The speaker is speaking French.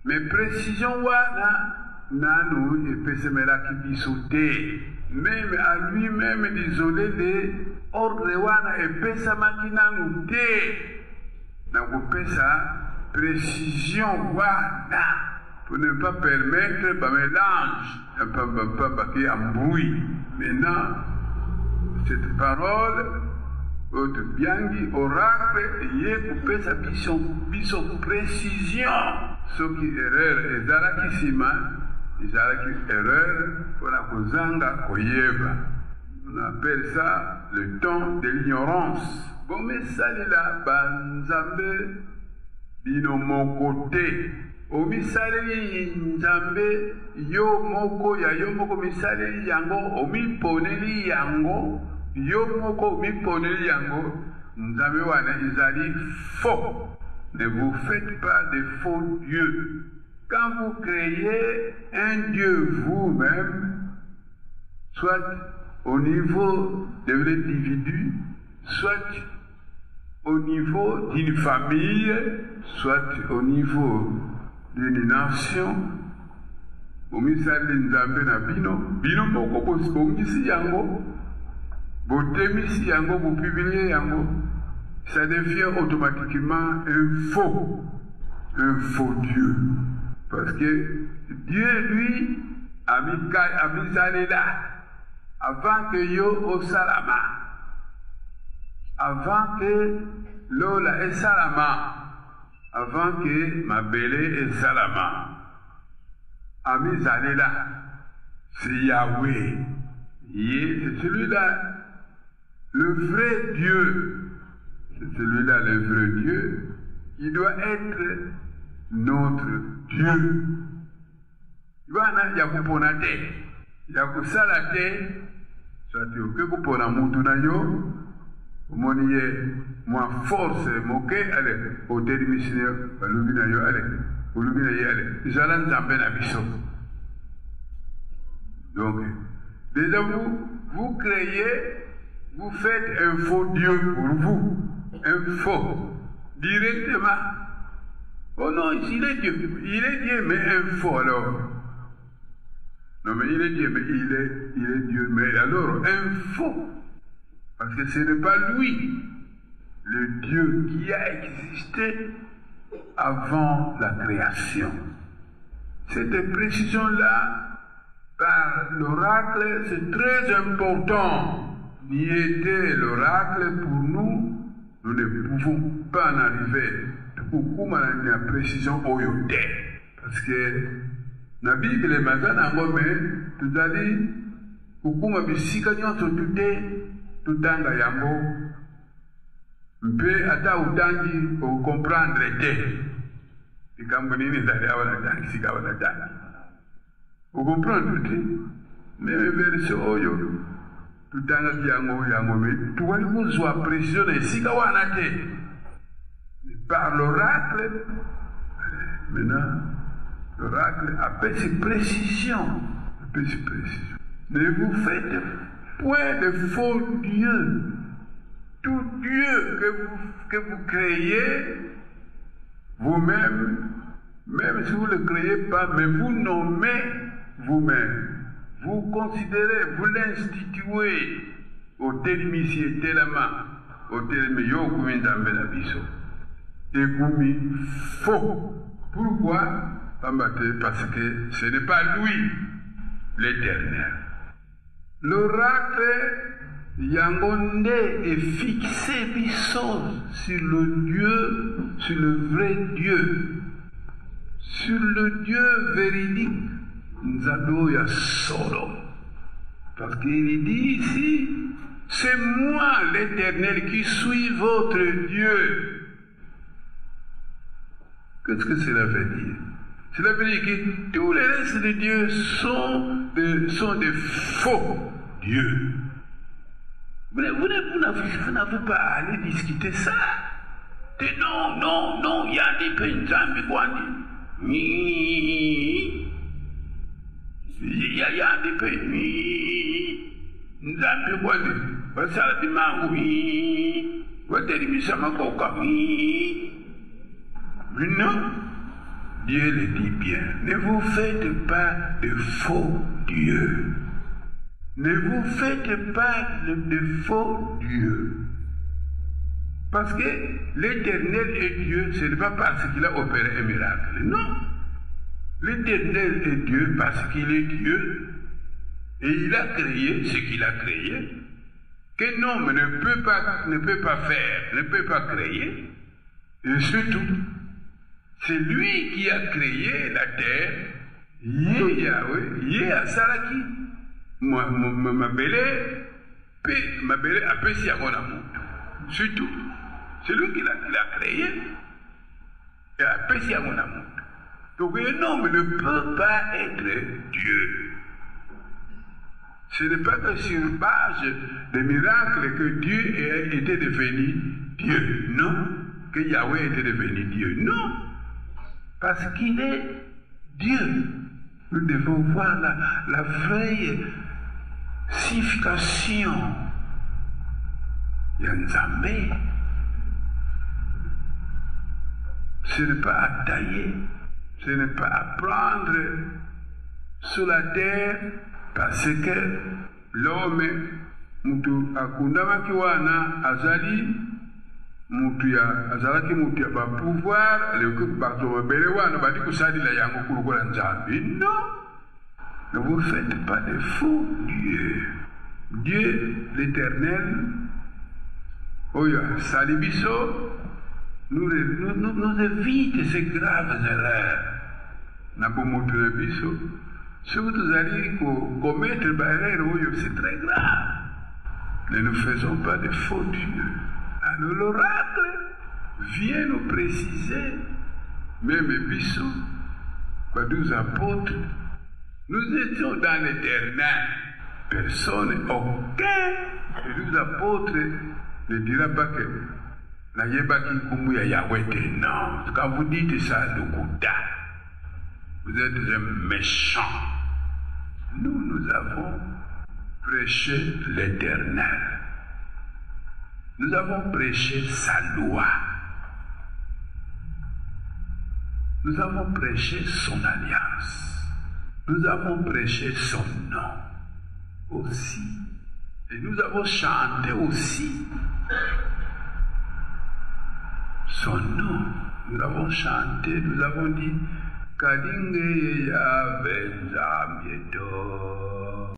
Mais précision wana nanu epesemela kibisote. Même à lui-même désolé de ordre wana epesamaki nanu te. Na kopesa précision wana pour ne pas permettre un mélange, un bruit. Maintenant, cette parole de Bianchi, oracle, y est coupé sa mission précision. Ce qui est erreur, et Zalakisima, erreur, pour la Kozanga Koyeba. On appelle ça le temps de l'ignorance. Bon, mais ça, là, Banzambe, bino mon côté. Omisaleli nzambe yo moko ya yo moko misaleli yango omiponeli yango yo moko omiponeli yango nzambe wana izali faux. Ne vous faites pas de faux dieux. Quand vous créez un dieu vous-même, soit au niveau de l'individu, soit au niveau d'une famille, soit au niveau d'une nation, omisali nzambe na bino moko bongisi yango, botemisi yango, bopublier yango, ça devient automatiquement un faux Dieu. Parce que Dieu, lui, a mis là, avant que yo au salama, avant que Lola et salama, avant que ma belle et salama, Ami Zalela, c'est Yahweh. C'est celui-là, le vrai Dieu. C'est celui-là, le vrai Dieu, qui doit être notre Dieu. Wana yakuponate, yakusalate, soit que kupona mutu na yo, moniye moi force moke ale hôtel missionnaire balumina yo ale balumina yo ale jalan zambe na biso. Donc déjà vous créez, vous faites un faux Dieu pour vous, un faux directement. Oh non, il est Dieu mais un faux alors. Non mais il est Dieu mais il est Dieu mais alors un faux. Parce que ce n'est pas lui, le Dieu qui a existé avant la création. Cette précision-là, par l'oracle, c'est très important. N'y était l'oracle pour nous, nous ne pouvons pas en arriver. Pourquoi la précision oyote? Parce que la Bible est maintenant, mais tout à l'heure, pourquoi ma bisika nyonso tutanga yango mpe ata utangi au comprendre te ikambo nini zali awana tangi sika wana tangi au comprendre te mais version oyo tutanga yango me tuwali kuzwa précision na sika wana te par l'oracle. Maintenant l'oracle appelle ses précisions, ne vous faites point de faux dieux. Tout Dieu que vous créez vous-même, même si vous ne le créez pas, mais vous nommez vous-même, vous considérez, vous l'instituez au télémisier tellement, au télémio comme d'Ambelabiso. Et Goumi faux. Pourquoi? Parce que ce n'est pas lui, l'Éternel. L'oracle Yangonde est fixé sur le Dieu, sur le vrai Dieu, sur le Dieu véridique, Nzadoya Solo. Parce qu'il dit ici, c'est moi l'Éternel qui suis votre Dieu. Qu'est-ce que cela veut dire? Cela veut dire que tous les restes de Dieu sont des faux dieux. Vous n'avez pas à aller discuter ça. Non, il y a des pensaments il y a des Dieu le dit bien. Ne vous faites pas de faux dieux. Ne vous faites pas de faux dieux. Parce que l'Éternel est Dieu, ce n'est pas parce qu'il a opéré un miracle. Non. L'Éternel est Dieu parce qu'il est Dieu. Et il a créé ce qu'il a créé. Qu'un homme ne peut pas faire, ne peut pas créer. Et surtout, c'est lui qui a créé la terre. Yé Yahweh, Yé Asalaki. Ma belle a péché à mon amour. Surtout, c'est lui qui l'a créé. Et a péché à mon amour. Donc un homme ne peut pas être Dieu. Ce n'est pas que sur base des miracles que Dieu était devenu Dieu. Non. Que Yahweh était devenu Dieu. Non. Parce qu'il est Dieu. Nous devons voir la vraie signification. Yanzamé. Ce n'est pas à tailler. Ce n'est pas à prendre sur la terre parce que l'homme mutu akundamaki wana azali mutu ya azalaki mutu ya ba pouvoir le bato babele wana badi kusalila yango kulukola nzambe. Non, ne vous faites pas de faux dieux. Dieu l'Éternel oya salibiso nous évite ces graves erreurs. Na bomoto na biso si vous allez commettre erreur, c'est très grave. Ne nous faisons pas de faux dieux. Alors l'oracle vient nous préciser, même Bissot, par 12 apôtres, nous étions dans l'éternel. Personne, aucun des 12 apôtres ne dira pas que la Yébaki Kumbu ya Yahweh. Non, quand vous dites ça, vous êtes un méchant. Nous avons prêché l'Éternel. Nous avons prêché sa loi. Nous avons prêché son alliance. Nous avons prêché son nom aussi. Et nous avons chanté aussi son nom. Nous avons chanté, nous avons dit Kadinge ya benzamieto.